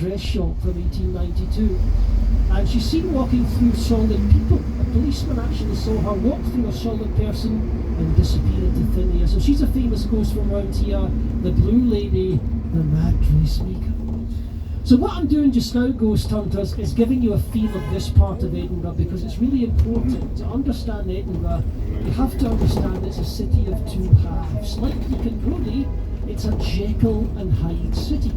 dress shop from 1892. And she's seen walking through solid people. A policeman actually saw her walk through a solid person and disappear into thin air. So she's a famous ghost from around here, the Blue Lady, the Mad Dressmaker. So what I'm doing just now, Ghost Hunters, is giving you a feel of this part of Edinburgh, because it's really important to understand Edinburgh. You have to understand it's a city of two halves. Like Deacon Brodie, it's a Jekyll and Hyde city.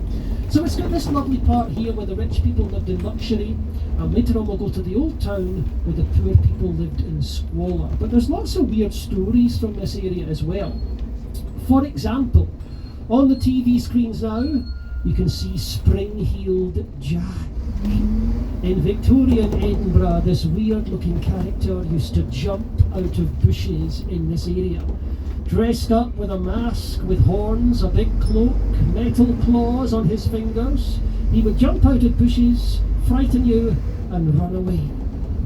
So it's got this lovely part here where the rich people lived in luxury, and later on we'll go to the old town where the poor people lived in squalor. But there's lots of weird stories from this area as well. For example, on the TV screens now, you can see Spring-Heeled Jack. In Victorian Edinburgh, this weird-looking character used to jump out of bushes in this area. Dressed up with a mask with horns, a big cloak, metal claws on his fingers, he would jump out of bushes, frighten you, and run away.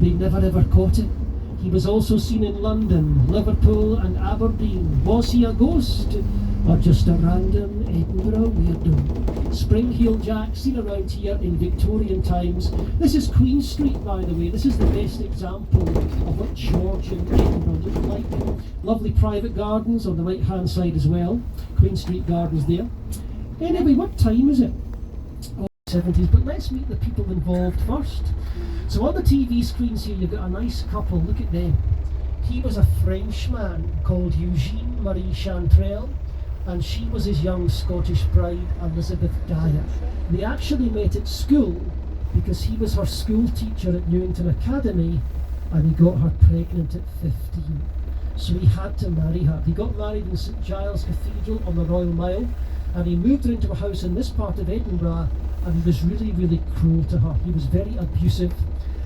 They never ever caught him. He was also seen in London, Liverpool, and Aberdeen. Was he a ghost, or just a random Edinburgh weirdo? Spring-Heeled Jack, seen around here in Victorian times. This is Queen Street, by the way. This is the best example of what Georgian Edinburgh looked like. Lovely private gardens on the right-hand side as well. Queen Street Gardens there. Anyway, what time is it? Oh, 70s, but let's meet the people involved first. So on the TV screens here, you've got a nice couple. Look at them. He was a Frenchman called Eugene Marie Chantrelle, and she was his young Scottish bride, Elizabeth Dyer. They actually met at school because he was her school teacher at Newington Academy, and he got her pregnant at 15. So he had to marry her. He got married in St Giles Cathedral on the Royal Mile, and he moved her into a house in this part of Edinburgh, and he was really, really cruel to her. He was very abusive,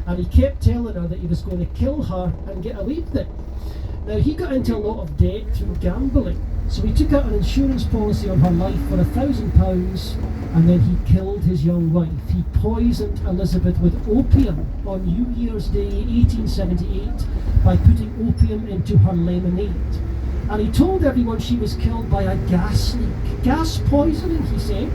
and he kept telling her that he was going to kill her and get away with it. Now, he got into a lot of debt through gambling, so he took out an insurance policy on her life for £1,000, and then he killed his young wife. He poisoned Elizabeth with opium on New Year's Day 1878 by putting opium into her lemonade. And he told everyone she was killed by a gas leak. Gas poisoning, he said.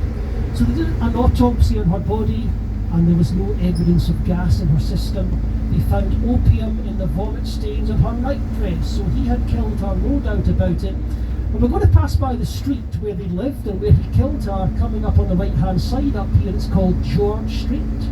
So they did an autopsy on her body, and there was no evidence of gas in her system. They found opium in the vomit stains on her nightdress, so he had killed her, no doubt about it. And we're going to pass by the street where they lived and where he killed her, coming up on the right-hand side up here. It's called George Street.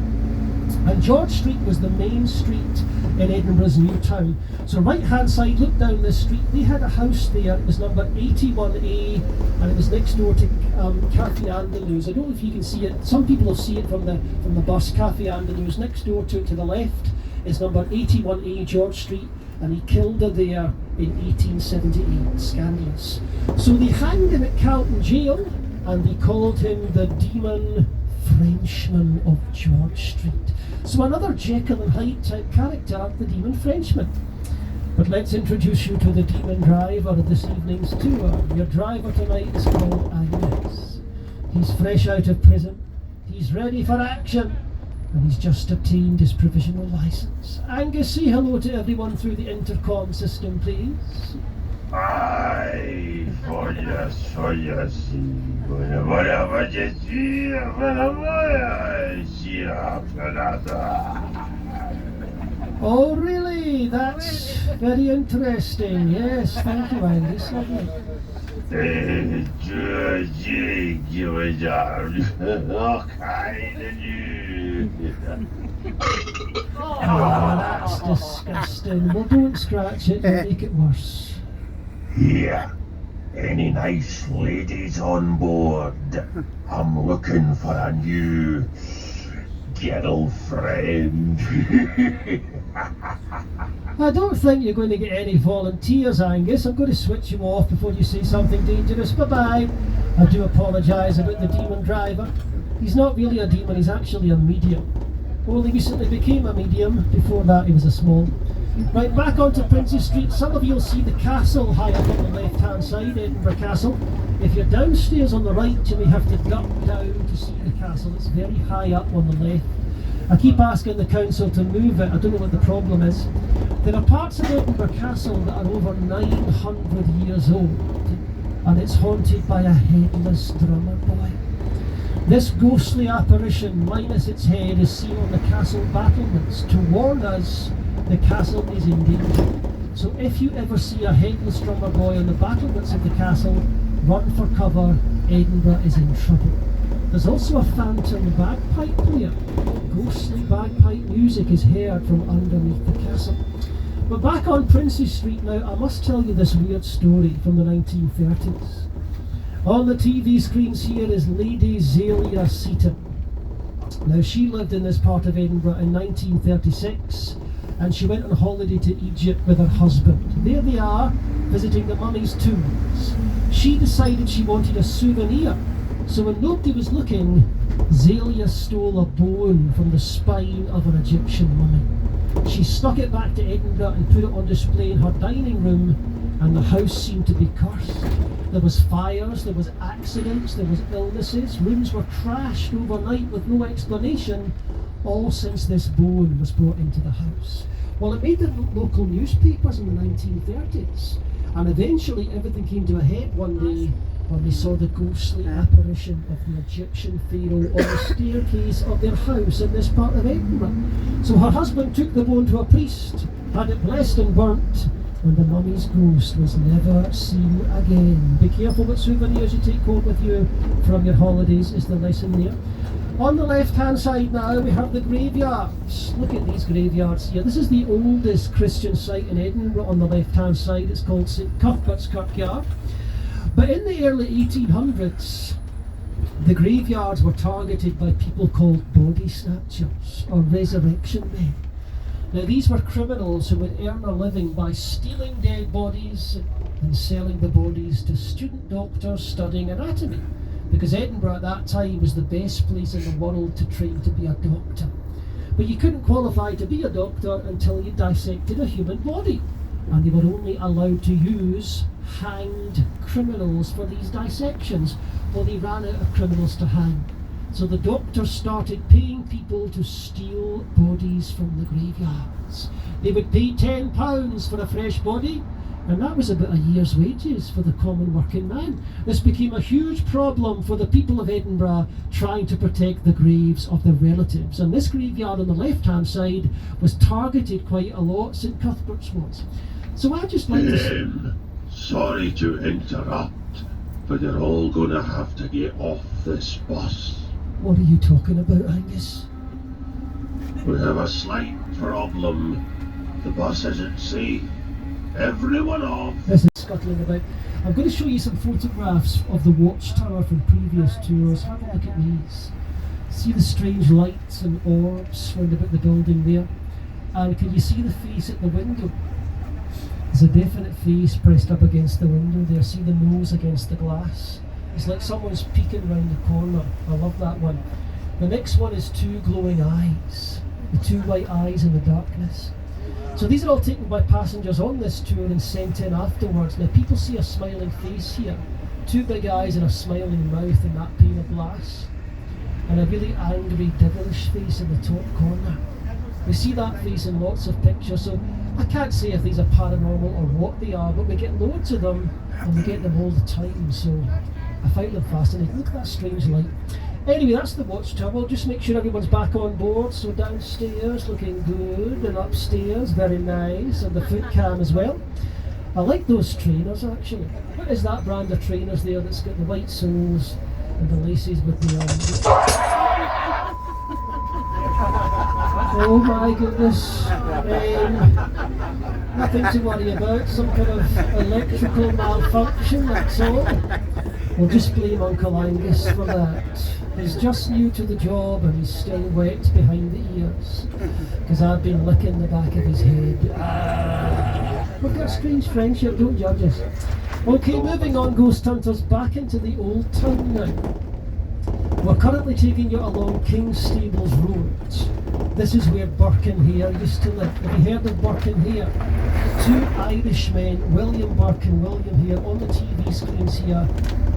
And George Street was the main street in Edinburgh's new town. So right-hand side, look down this street. They had a house there. It was number 81A, and it was next door to Café Andalus. I don't know if you can see it. Some people will see it from the bus. Café Andalus. Next door to it, to the left, is number 81A George Street, and he killed her there in 1878. Scandalous. So they hanged him at Calton Jail, and they called him the Demon Frenchman of George Street. So another Jekyll and Hyde type character, the Demon Frenchman. But let's introduce you to the demon driver of this evening's tour. Your driver tonight is called Angus. He's fresh out of prison, he's ready for action, and he's just obtained his provisional license. Angus, say hello to everyone through the intercom system, please. Aye, oh yes, Oh really? That's very interesting. Yes, thank you, Angus. Lovely. Oh, that's disgusting. Well, don't scratch it, don't make it worse. Here, any nice ladies on board? I'm looking for a new girlfriend. I don't think you're going to get any volunteers, Angus. I'm going to switch you off before you say something dangerous. Bye-bye. I do apologise about the demon driver. He's not really a demon, he's actually a medium. Only recently became a medium. Before that he was a small. Right, back onto Princes Street. Some of you will see the castle high up on the left-hand side, Edinburgh Castle. If you're downstairs on the right, you may have to duck down to see the castle. It's very high up on the left. I keep asking the council to move it. I don't know what the problem is. There are parts of Edinburgh Castle that are over 900 years old, and it's haunted by a headless drummer boy. This ghostly apparition, minus its head, is seen on the castle battlements to warn us the castle is in danger. So if you ever see a headless drummer boy on the battlements of the castle, run for cover, Edinburgh is in trouble. There's also a phantom bagpipe player. Ghostly bagpipe music is heard from underneath the castle. But back on Princes Street now, I must tell you this weird story from the 1930s. On the TV screens here is Lady Zelia Seaton. Now she lived in this part of Edinburgh in 1936 and she went on holiday to Egypt with her husband. There they are, visiting the mummy's tombs. She decided she wanted a souvenir, so when nobody was looking, Zelia stole a bone from the spine of an Egyptian mummy. She stuck it back to Edinburgh and put it on display in her dining room, and the house seemed to be cursed. There was fires, there was accidents, there was illnesses, rooms were trashed overnight with no explanation, all since this bone was brought into the house. Well, it made the local newspapers in the 1930s, and eventually everything came to a head one day when they saw the ghostly apparition of the Egyptian pharaoh on the staircase of their house in this part of Edinburgh. So her husband took the bone to a priest, had it blessed and burnt, and the mummy's ghost was never seen again. Be careful what souvenirs you take home with you from your holidays is the lesson there. On the left hand side now we have the graveyards. Look at these graveyards here. This is the oldest Christian site in Edinburgh on the left hand side. It's called St Cuthbert's Kirkyard. But in the early 1800s, the graveyards were targeted by people called body snatchers or resurrection men. Now these were criminals who would earn a living by stealing dead bodies and selling the bodies to student doctors studying anatomy, because Edinburgh at that time was the best place in the world to train to be a doctor. But you couldn't qualify to be a doctor until you dissected a human body, and they were only allowed to use hanged criminals for these dissections. Well, they ran out of criminals to hang. So the doctors started paying people to steal bodies from the graveyards. They would pay £10 for a fresh body, and that was about a year's wages for the common working man. This became a huge problem for the people of Edinburgh trying to protect the graves of their relatives. And this graveyard on the left-hand side was targeted quite a lot, St Cuthbert's was. So I just like to say... Sorry to interrupt, but you're all gonna have to get off this bus. What are you talking about, Angus? We have a slight problem. The bus isn't safe. Everyone off. This is scuttling about. I'm going to show you some photographs of the watchtower from previous tours. Have a look at these. See the strange lights and orbs round about the building there? And can you see the face at the window? There's a definite face pressed up against the window there. See the nose against the glass? It's like someone's peeking round the corner. I love that one. The next one is two glowing eyes. The two white eyes in the darkness. So these are all taken by passengers on this tour and sent in afterwards. Now people see a smiling face here. Two big eyes and a smiling mouth in that pane of glass. And a really angry, devilish face in the top corner. We see that face in lots of pictures, so I can't say if these are paranormal or what they are, but we get loads of them and we get them all the time, so I find them fascinating. Look at that strange light. Anyway, that's the watchtower. Just make sure everyone's back on board. So downstairs looking good, and upstairs very nice, and the foot cam as well. I like those trainers actually. What is that brand of trainers there that's got the white soles and the laces with the oh my goodness. Nothing to worry about, some kind of electrical malfunction, that's all. We'll just blame Uncle Angus for that. He's just new to the job and he's still wet behind the ears, because I've been licking the back of his head. We've got a strange friendship, don't judge us. Okay, moving on, Ghost Hunters, back into the old town now. We're currently taking you along King's Stables Road. This is where Birkenhead used to live. Have you heard of Birkenhead? Two Irishmen, William Burke and William Hare, on the TV screens here.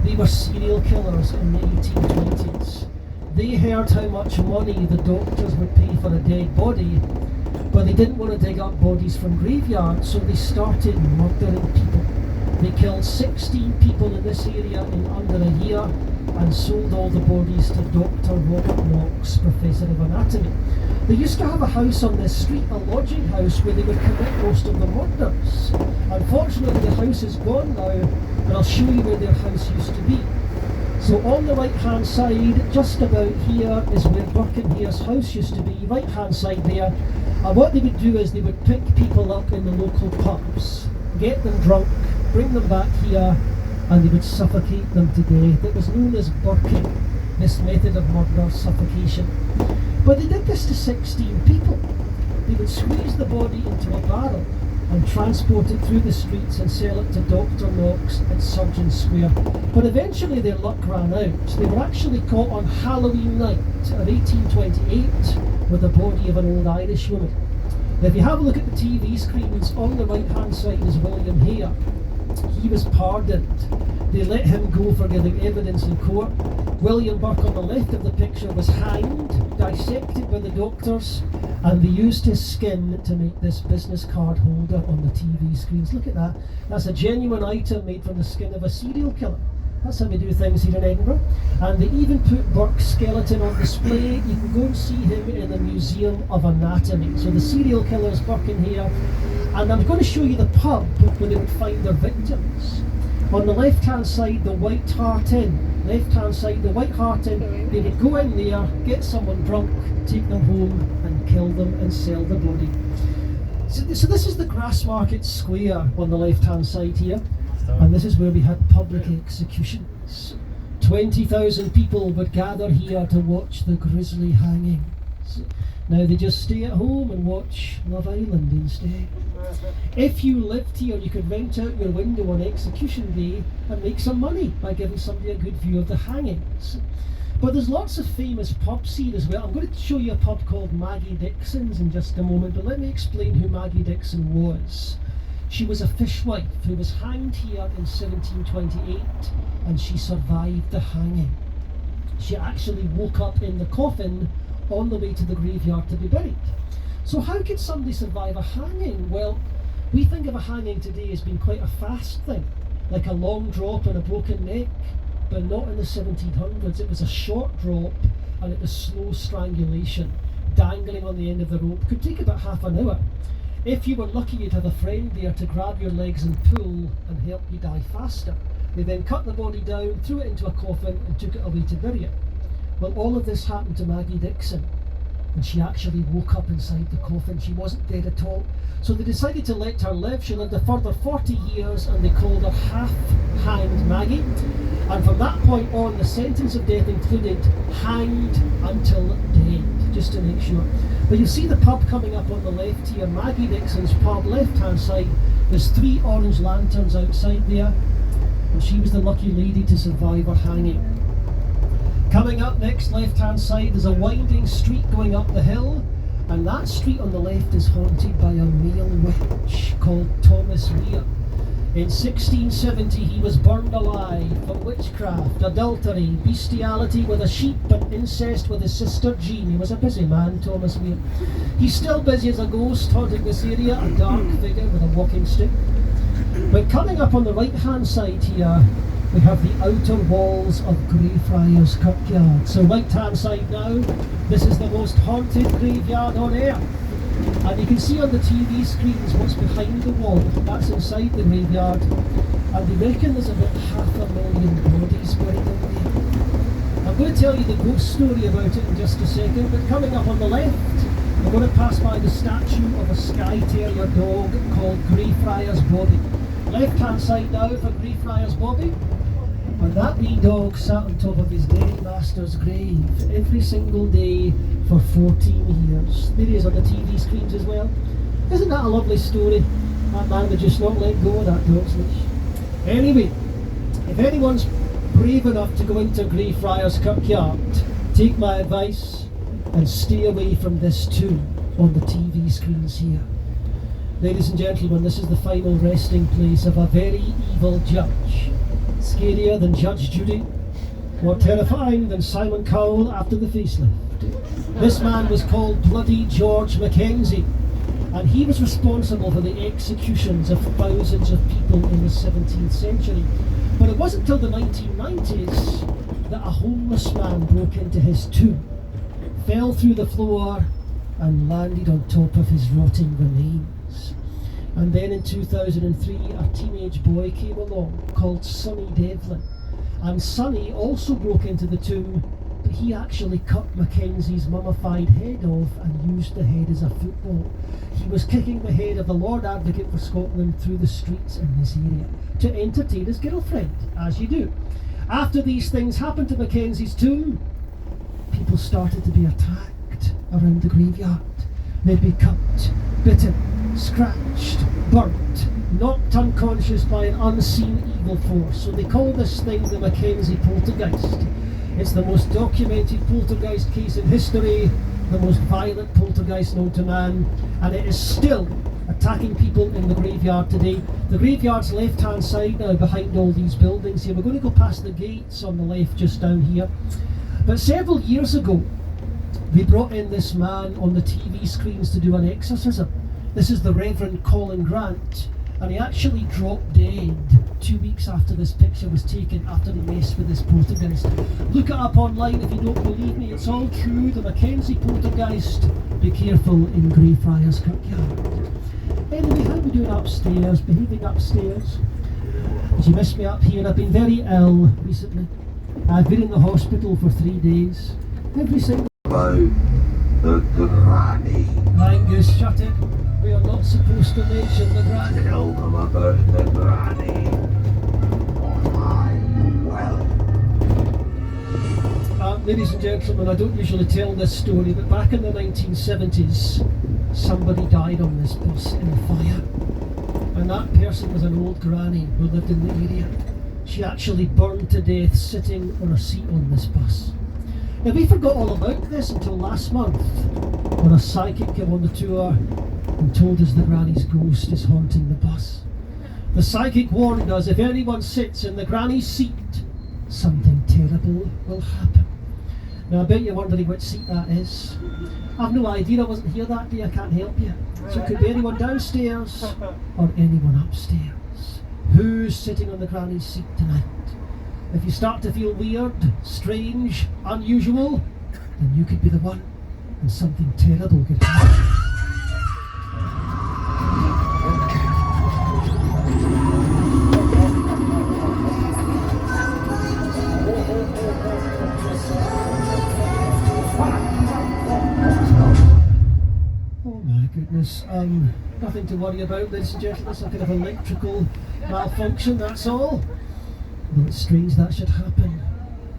They were serial killers in the 1820s. They heard how much money the doctors would pay for a dead body, but they didn't want to dig up bodies from graveyards, so they started murdering people. They killed 16 people in this area in under a year and sold all the bodies to Dr. Robert Knox, Professor of Anatomy. They used to have a house on this street, a lodging house, where they would commit most of the murders. Unfortunately, the house is gone now, and I'll show you where their house used to be. So on the right hand side, just about here, is where Burke and Hare's house used to be, right hand side there. And what they would do is they would pick people up in the local pubs, get them drunk, bring them back here, and they would suffocate them to death. It was known as burking, this method of murder, suffocation. But they did this to 16 people. They would squeeze the body into a barrel and transport it through the streets and sell it to Dr. Knox at Surgeon Square. But eventually their luck ran out. They were actually caught on Halloween night of 1828 with the body of an old Irish woman. Now if you have a look at the TV screens, on the right hand side is William Hare. He was pardoned. They let him go for giving evidence in court. William Burke on the left of the picture was hanged, dissected by the doctors, and they used his skin to make this business card holder on the TV screens. Look at that. That's a genuine item made from the skin of a serial killer. That's how we do things here in Edinburgh. And they even put Burke's skeleton on display. You can go and see him in the Museum of Anatomy. So the serial killers, Burke and Hare. And I'm going to show you the pub where they would find their victims. On the left hand side, the White Hart Inn. Left hand side, the White Hart Inn. They would go in there, get someone drunk, take them home and kill them and sell the body. So this is the Grassmarket Square on the left hand side here. And this is where we had public executions. 20,000 people would gather here to watch the grisly hangings. Now they just stay at home and watch Love Island instead. If you lived here, you could rent out your window on execution day and make some money by giving somebody a good view of the hangings. But there's lots of famous pubs here as well. I'm going to show you a pub called Maggie Dixon's in just a moment, but let me explain who Maggie Dixon was. She was a fishwife who was hanged here in 1728, and she survived the hanging. She actually woke up in the coffin on the way to the graveyard to be buried. So how could somebody survive a hanging? Well, we think of a hanging today as being quite a fast thing, like a long drop and a broken neck, but not in the 1700s. It was a short drop and it was slow strangulation, dangling on the end of the rope. Could take about half an hour. If you were lucky, you'd have a friend there to grab your legs and pull and help you die faster. They then cut the body down, threw it into a coffin and took it away to bury it. Well, all of this happened to Maggie Dixon, and she actually woke up inside the coffin. She wasn't dead at all. So they decided to let her live. She lived a further 40 years and they called her Half-Hanged Maggie. And from that point on, the sentence of death included hanged until dead, just to make sure. But you'll see the pub coming up on the left here, Maggie Dixon's pub, left-hand side. There's 3 orange lanterns outside there, and she was the lucky lady to survive her hanging. Coming up next, left-hand side, there's a winding street going up the hill, and that street on the left is haunted by a male witch called Thomas Weir. In 1670 he was burned alive for witchcraft, adultery, bestiality with a sheep and incest with his sister Jean. He was a busy man, Thomas Weir. He's still busy as a ghost haunting this area, a dark figure with a walking stick. But coming up on the right hand side here, we have the outer walls of Greyfriars Kirkyard. So right hand side now, this is the most haunted graveyard on earth. And you can see on the TV screens what's behind the wall. That's inside the graveyard. And they reckon there's about 500,000 bodies buried in there. I'm going to tell you the ghost story about it in just a second, but coming up on the left, we're going to pass by the statue of a Skye Terrier dog called Greyfriars Bobby. Left hand side now for Greyfriars Bobby. And that wee dog sat on top of his dead master's grave every single day for 14 years. There he is on the TV screens as well. Isn't that a lovely story? That man would just not let go of that dog's leash. Anyway, if anyone's brave enough to go into Greyfriars Kirkyard, take my advice and stay away from this too on the TV screens here. Ladies and gentlemen, this is the final resting place of a very evil judge. Scarier than Judge Judy, more terrifying than Simon Cowell after the facelift. This man was called Bloody George Mackenzie, And he was responsible for the executions of thousands of people in the 17th century. But it wasn't until the 1990s that a homeless man broke into his tomb, fell through the floor, and landed on top of his rotting remains. And then in 2003, a teenage boy came along called Sonny Devlin. And Sonny also broke into the tomb, but he actually cut Mackenzie's mummified head off and used the head as a football. He was kicking the head of the Lord Advocate for Scotland through the streets in this area to entertain his girlfriend, as you do. After these things happened to Mackenzie's tomb, people started to be attacked around the graveyard. They'd be cut, bitten, scratched, burnt, knocked unconscious by an unseen evil force. So they call this thing the Mackenzie poltergeist. It's the most documented poltergeist case in history, the most violent poltergeist known to man, and it is still attacking people in the graveyard today. The graveyard's left-hand side now, behind all these buildings here. We're going to go past the gates on the left just down here. But several years ago, they brought in this man on the TV screens to do an exorcism. This is the Reverend Colin Grant, and he actually dropped dead 2 weeks after this picture was taken, after he messed with this poltergeist. Look it up online if you don't believe me, it's all true. The Mackenzie poltergeist. Be careful in Greyfriars Kirkyard. Anyway, how are we doing upstairs? Behaving upstairs? Did you miss me up here? I've been very ill recently. I've been in the hospital for 3 days. Every single... About the granny. Angus, shut it. We are not supposed to mention the granny. Tell them about the granny. Or I will. Ladies and gentlemen, I don't usually tell this story, but back in the 1970s, somebody died on this bus in a fire. And that person was an old granny who lived in the area. She actually burned to death sitting on a seat on this bus. Now, we forgot all about this until last month, when a psychic came on the tour and told us the granny's ghost is haunting the bus. The psychic warned us if anyone sits in the granny's seat, something terrible will happen. Now, I bet you're wondering which seat that is. I've no idea, I wasn't here that day, I can't help you. So it could be anyone downstairs or anyone upstairs. Who's sitting on the granny's seat tonight? If you start to feel weird, strange, unusual, then you could be the one, and something terrible could happen. Oh my goodness, nothing to worry about, ladies and gentlemen, some kind of electrical malfunction, that's all. Though it's strange that should happen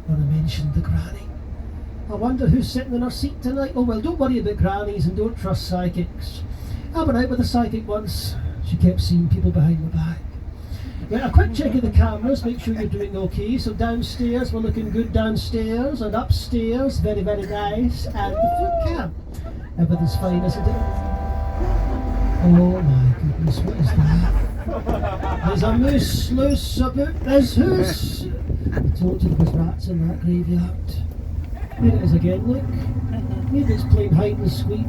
when I mentioned the granny. I wonder who's sitting in her seat tonight. Oh well, don't worry about grannies and don't trust psychics. I went out with a psychic once. She kept seeing people behind my back. Right, a quick check of the cameras, make sure you're doing okay. So downstairs, we're looking good downstairs, and upstairs, very, very nice. And the foot cam. Everything's fine, isn't it? Oh my goodness, what is that? There's a moose loose about this house. I told you there was rats in that graveyard. Here it is again, look. Maybe it's playing hide and squeak.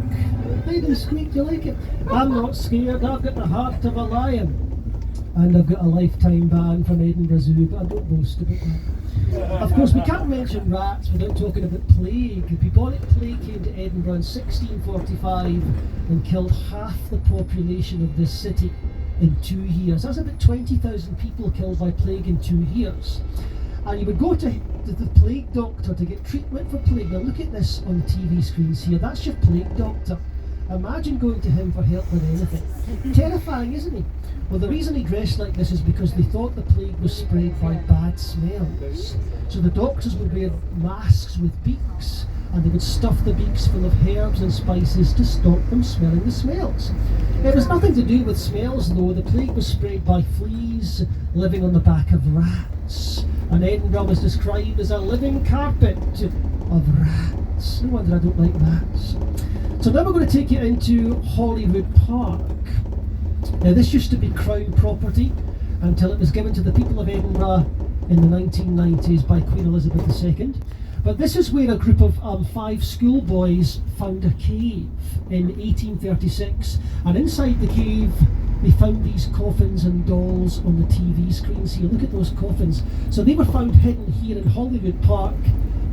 Hide and squeak, do you like it? I'm not scared, I've got the heart of a lion. And I've got a lifetime ban from Edinburgh Zoo, but I don't boast about that. Of course, we can't mention rats without talking about plague. The bubonic plague came to Edinburgh in 1645 and killed half the population of this city in 2 years. That's about 20,000 people killed by plague in 2 years. And you would go to the plague doctor to get treatment for plague. Now look at this on the TV screens here. That's your plague doctor. Imagine going to him for help with anything. Terrifying, isn't he? Well, the reason he dressed like this is because they thought the plague was spread by bad smells. So the doctors would wear masks with beaks, and they would stuff the beaks full of herbs and spices to stop them smelling the smells. It was nothing to do with smells though. The plague was spread by fleas living on the back of rats. And Edinburgh was described as a living carpet of rats. No wonder I don't like rats. So now we're going to take you into Holyrood Park. Now this used to be Crown property until it was given to the people of Edinburgh in the 1990s by Queen Elizabeth II. But this is where a group of 5 schoolboys found a cave in 1836, and inside the cave they found these coffins and dolls on the TV screens here. Look at those coffins. So they were found hidden here in Hollywood Park,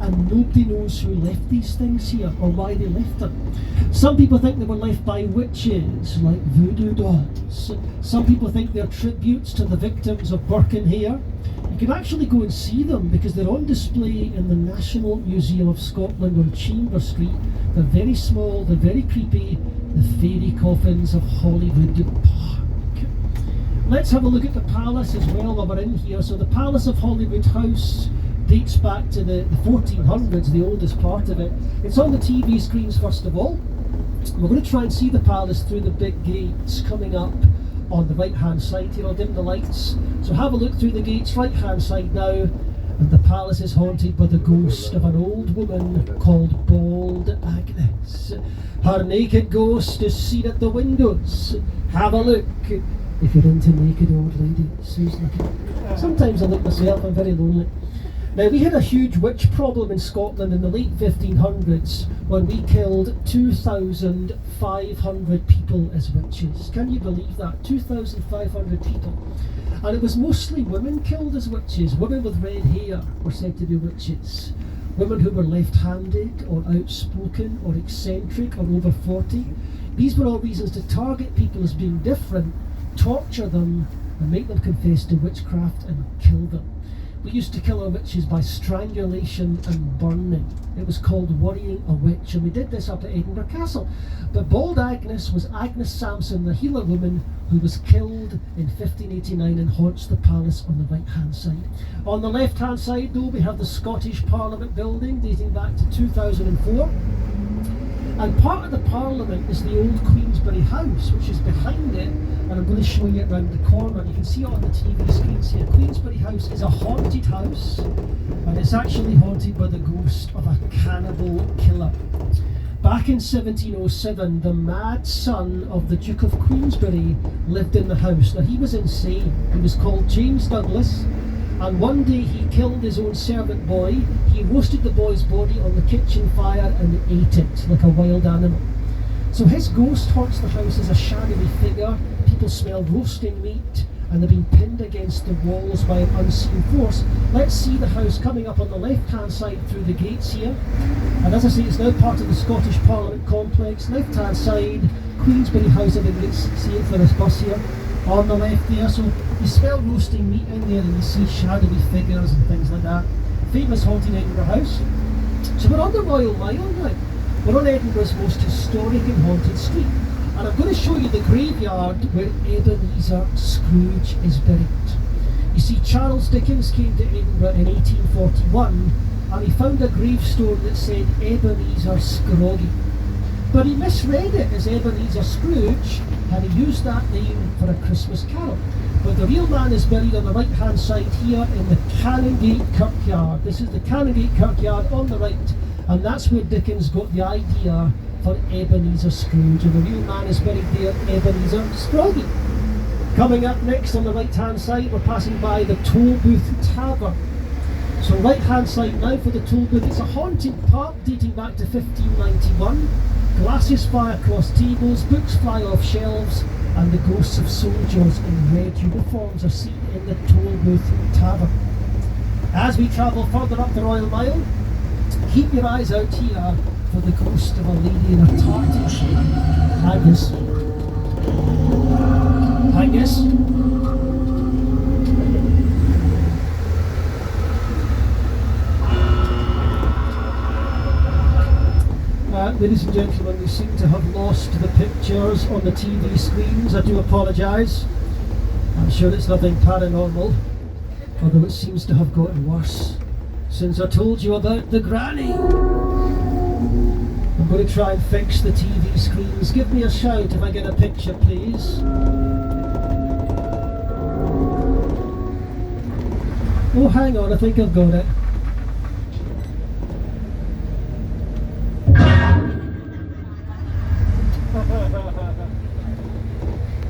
and nobody knows who left these things here or why they left them. Some people think they were left by witches, like voodoo dolls. Some people think they're tributes to the victims of Birkenhair. You can actually go and see them because they're on display in the National Museum of Scotland on Chambers Street. They're very small, they're very creepy, the fairy coffins of Hollywood Park. Let's have a look at the palace as well while we're in here. So the Palace of Holyrood House dates back to the 1400s, the oldest part of it. It's on the TV screens first of all. We're going to try and see the palace through the big gates coming up on the right hand side here. I'll dim the lights. So have a look through the gates, right hand side now, and the palace is haunted by the ghost of an old woman called Bald Agnes. Her naked ghost is seen at the windows. Have a look if you're into naked old ladies. Who's looking? Sometimes I look myself, I'm very lonely. Now, we had a huge witch problem in Scotland in the late 1500s when we killed 2,500 people as witches. Can you believe that? 2,500 people. And it was mostly women killed as witches. Women with red hair were said to be witches. Women who were left-handed or outspoken or eccentric or over 40. These were all reasons to target people as being different, torture them and make them confess to witchcraft and kill them. We used to kill our witches by strangulation and burning. It was called worrying a witch, and we did this up at Edinburgh Castle. But Bald Agnes was Agnes Sampson, the healer woman, who was killed in 1589 and haunts the palace on the right hand side. On the left hand side though, we have the Scottish Parliament building dating back to 2004. And part of the Parliament is the old Queensberry House, which is behind it, and I'm going to show you around the corner. You can see it on the TV screens here. Queensberry House is a haunted house, and it's actually haunted by the ghost of a cannibal killer. Back in 1707, the mad son of the Duke of Queensberry lived in the house. Now, he was insane. He was called James Douglas. And one day he killed his own servant boy. He roasted the boy's body on the kitchen fire and ate it like a wild animal. So his ghost haunts the house as a shadowy figure. People smell roasting meat and they're being pinned against the walls by an unseen force. Let's see the house coming up on the left hand side through the gates here. And as I say, it's now part of the Scottish Parliament complex. Left hand side, Queensberry House, I think it's see it for this bus here. On the left there, so you smell roasting meat in there and you see shadowy figures and things like that. Famous haunted Edinburgh House. So we're on the Royal Mile now. We're on Edinburgh's most historic and haunted street. And I'm going to show you the graveyard where Ebenezer Scrooge is buried. You see, Charles Dickens came to Edinburgh in 1841 and he found a gravestone that said Ebenezer Scroggy. But he misread it as Ebenezer Scrooge, and he used that name for a Christmas carol. But the real man is buried on the right hand side here in the Canongate Kirkyard. This is the Canongate Kirkyard on the right, and that's where Dickens got the idea for Ebenezer Scrooge. And the real man is buried there, Ebenezer Scroggy. Coming up next on the right hand side, we're passing by the Toll Booth Tavern. So right hand side now for the toll booth. It's a haunted pub dating back to 1591. Glasses fly across tables, books fly off shelves, and the ghosts of soldiers in red uniforms are seen in the Toll Booth Tavern. As we travel further up the Royal Mile, keep your eyes out here for the ghost of a lady in a tartan. Agnes. Agnes. Ladies and gentlemen, we seem to have lost the pictures on the TV screens. I do apologise. I'm sure it's nothing paranormal, although it seems to have gotten worse since I told you about the granny. I'm going to try and fix the TV screens. Give me a shout if I get a picture, please. Oh, hang on, I think I've got it.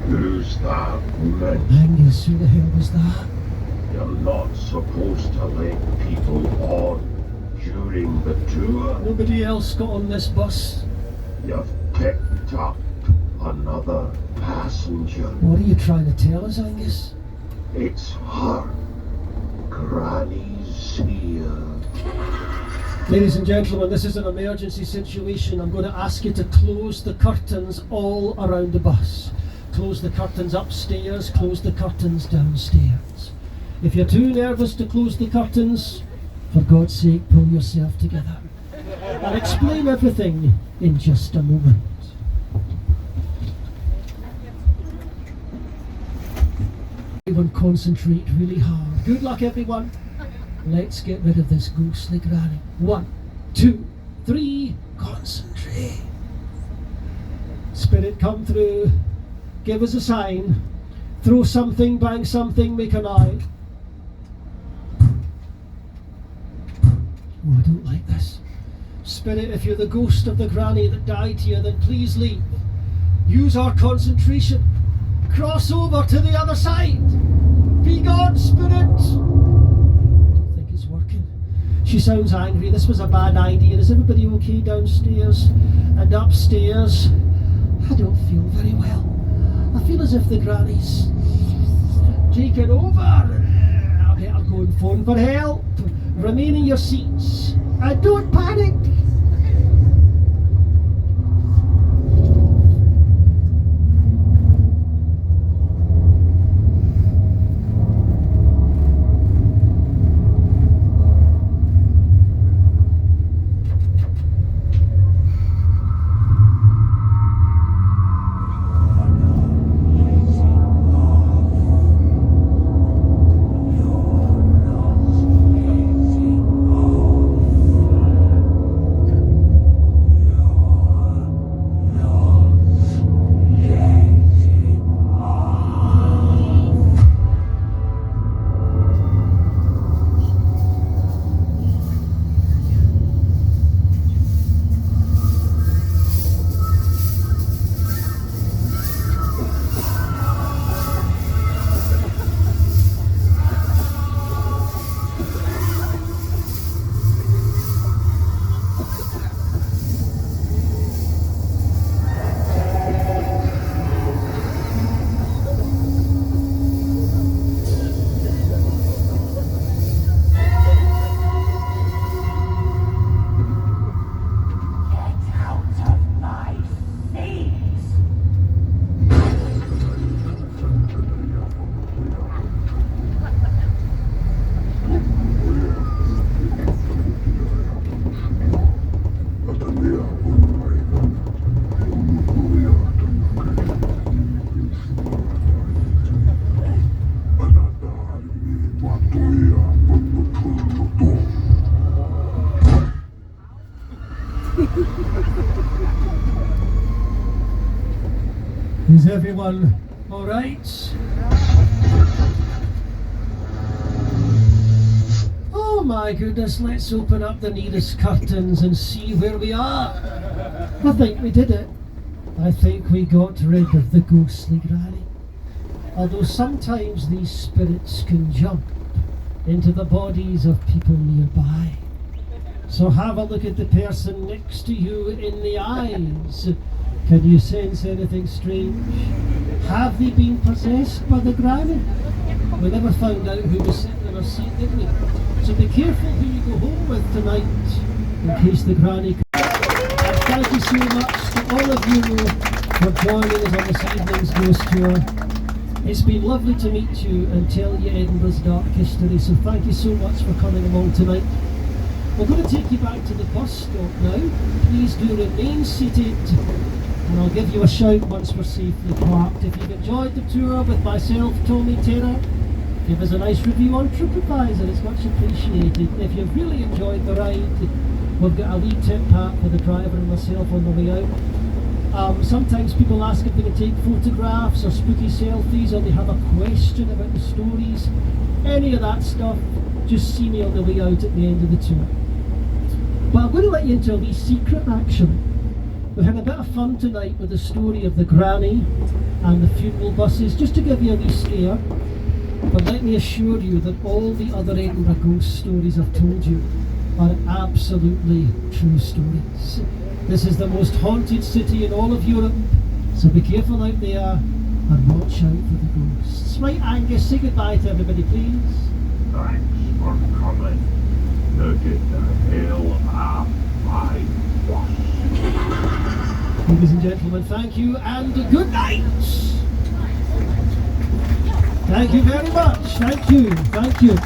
Who's that woman? Angus, who the hell was that? You're not supposed to let people on. during the tour. Nobody else got on this bus. You've picked up another passenger. What are you trying to tell us, Angus? It's her. Granny's here. Ladies and gentlemen, this is an emergency situation. I'm going to ask you to close the curtains all around the bus. Close the curtains upstairs, close the curtains downstairs. If you're too nervous to close the curtains, for God's sake, pull yourself together. I'll explain everything in just a moment. Everyone concentrate really hard. Good luck, everyone. Let's get rid of this ghostly granny. 1, 2, 3, concentrate. Spirit, come through. Give us a sign. Throw something, bang something, make an eye. Oh, I don't like this. Spirit, if you're the ghost of the granny that died here, then please leave. Use our concentration. Cross over to the other side. Be gone, Spirit. It's working. She sounds angry. This was a bad idea. Is everybody okay downstairs and upstairs? I don't feel very well. I feel as if the granny's taken over. I better go and phone for help. Remain in your seats and don't panic. Is everyone all right? Oh my goodness, let's open up the nearest curtains and see where we are. I think we did it. I think we got rid of the ghostly granny. Although sometimes these spirits can jump into the bodies of people nearby. So have a look at the person next to you in the eyes. Can you sense anything strange? Have they been possessed by the granny? We never found out who was sitting in our seat, did we? So be careful who you go home with tonight, in case the granny comes. Thank you so much to all of you for joining us on this evening's ghost tour. It's been lovely to meet you and tell you Edinburgh's dark history, so thank you so much for coming along tonight. We're going to take you back to the bus stop now. Please do remain seated, and I'll give you a shout once we're safely parked. If you've enjoyed the tour with myself, Tommy Taylor, give us a nice review on TripAdvisor, it's much appreciated. If you've really enjoyed the ride, we've got a wee tip hat for the driver and myself on the way out. Sometimes people ask if they can take photographs or spooky selfies, or they have a question about the stories. Any of that stuff, just see me on the way out at the end of the tour. But I'm going to let you into a wee secret actually. We had a bit of fun tonight with the story of the granny and the funeral buses, just to give you a wee scare. But let me assure you that all the other Edinburgh ghost stories I've told you are absolutely true stories. This is the most haunted city in all of Europe, so be careful out there and watch out for the ghosts. Right, Angus, say goodbye to everybody, please. Thanks for coming. Now get the hell off my bus. Ladies and gentlemen, thank you and good night. Thank you very much. Thank you. Thank you.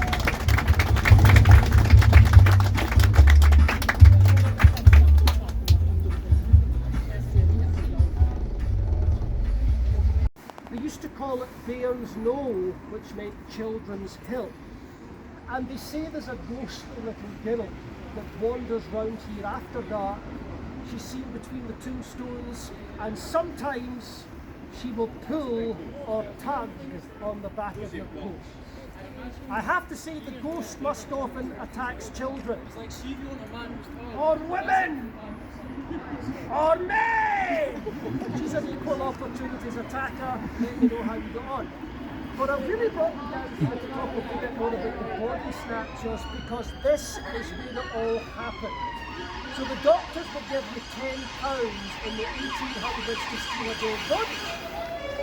They used to call it Bear's Knoll, which meant Children's Hill. And they say there's a ghostly little girl that wanders round here after dark. She's seen between the tombstones, and sometimes she will pull or tug on the back of your coat. I have to say the ghost most often attacks children, or women, or men. She's an equal opportunities attacker, let me know how you got on. But I've really brought you down here to talk a little bit more about the body snatchers, because this is where it all happened. So the doctors would give you £10 in the 1800s to steal a dead body.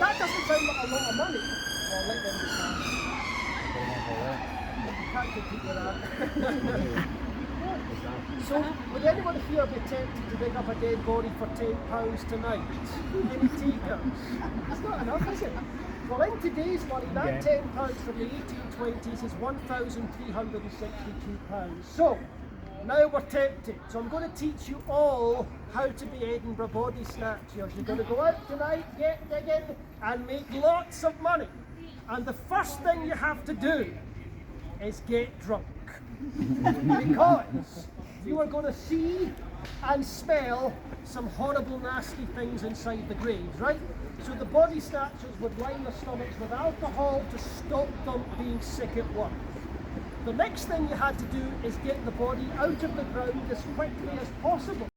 That doesn't sound like a lot of money. Well, let them decide. You can't compete with that. So, would anyone here be tempted to dig up a dead body for £10 tonight? Any takers? That's not enough, is it? Well, in today's money, that £10 from the 1820s is £1,362. So, now we're tempted. So I'm going to teach you all how to be Edinburgh body snatchers. You're going to go out tonight, get digging, and make lots of money. And the first thing you have to do is get drunk. Because you are going to see and smell some horrible, nasty things inside the graves, right? So the body snatchers would line their stomachs with alcohol to stop them being sick at work. The next thing you had to do is get the body out of the ground as quickly as possible.